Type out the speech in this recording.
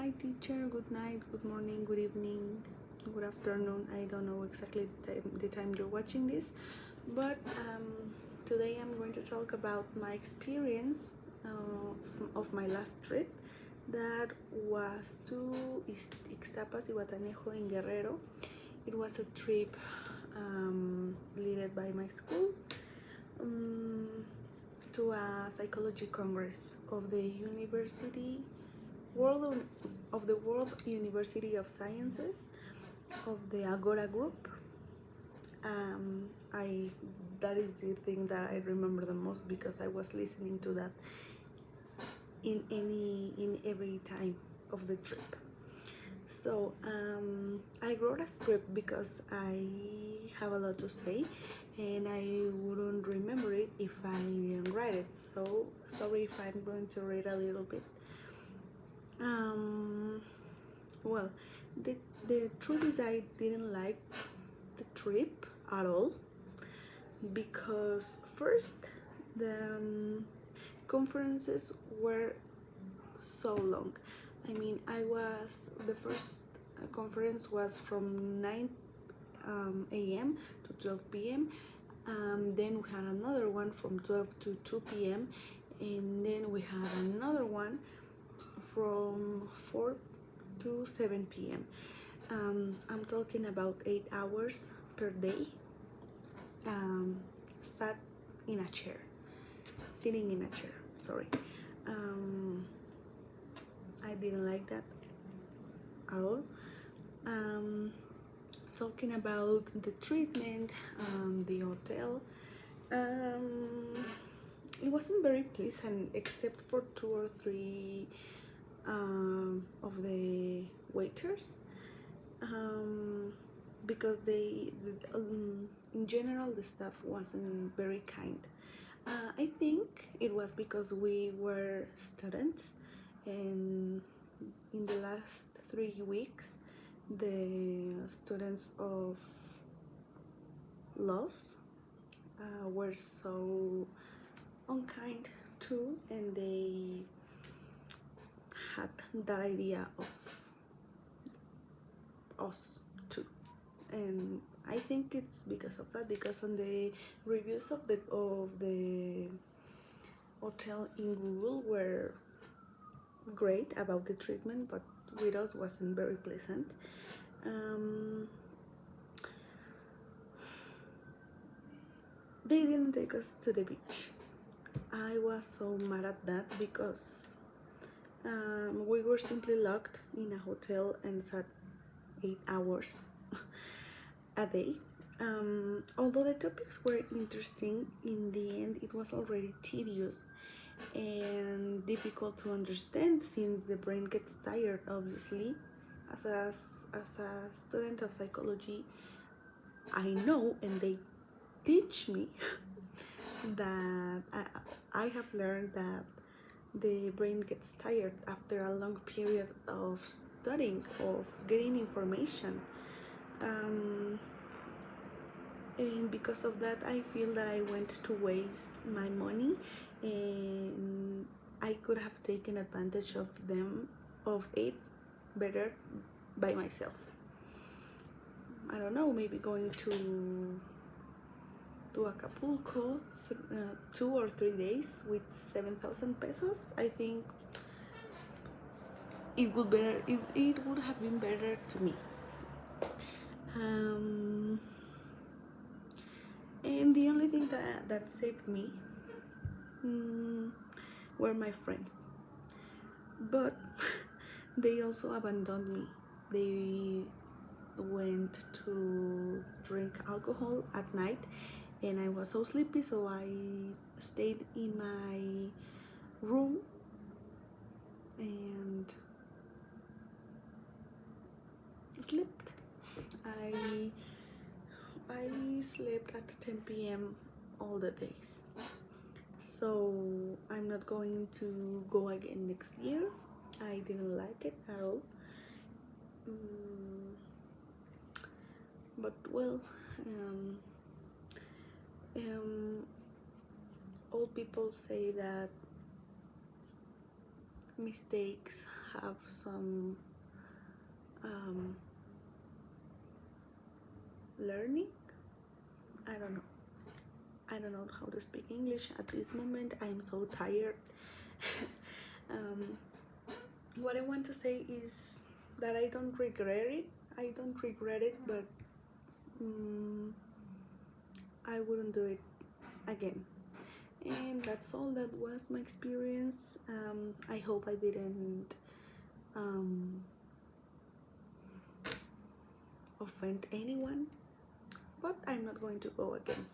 Hi teacher, good night, good morning, good evening, good afternoon. I don't know exactly the time you're watching this, but today I'm going to talk about my experience of my last trip. That was to Ixtapas y Guatanejo in Guerrero. It was a trip led by my school to a psychology congress of the World University of Sciences of the Agora Group. I that is the thing that I remember the most because I was listening to that in every time of the trip. So I wrote a script because I have a lot to say and I wouldn't remember it if I didn't write it. So sorry if I'm going to read a little bit. Well, the truth is I didn't like the trip at all because first the conferences were so long. I mean, the first conference was from 9 a.m. to 12 p.m. Then we had another one from 12 to 2 p.m. and then we had another one from 4 to 7 p.m. I'm talking about 8 hours per day, sitting in a chair, sorry. I didn't like that at all. Talking about the treatment, the hotel, it wasn't very pleasant except for 2 or 3 of the waiters, because in general the staff wasn't very kind. I think it was because we were students and in the last 3 weeks the students of laws were so unkind too, and they had that idea of us too, and I think it's because of that, because on the reviews of the hotel in Google were great about the treatment, but with us wasn't very pleasant. They didn't take us to the beach. I was so mad at that because we were simply locked in a hotel and sat 8 hours a day. Although the topics were interesting, in the end it was already tedious and difficult to understand since the brain gets tired, obviously. As a student of psychology, I know, and they teach me that I have learned that the brain gets tired after a long period of studying, of getting information. And because of that, I feel that I went to waste my money and I could have taken advantage of it better by myself. I don't know, maybe going to Acapulco 2 or 3 days with 7,000 pesos. I think it would have been better to me. And the only thing that saved me were my friends, but they also abandoned me. They went to drink alcohol at night and I was so sleepy, so I stayed in my room and slept. I slept at 10 p.m. all the days, so I'm not going to go again next year. I didn't like it at all. But well, old people say that mistakes have some learning. I don't know how to speak English at this moment. I'm so tired. um, what I want to say is that I don't regret it. I don't regret it, but I wouldn't do it again. And that's all. That was my experience. I hope I didn't offend anyone, but I'm not going to go again.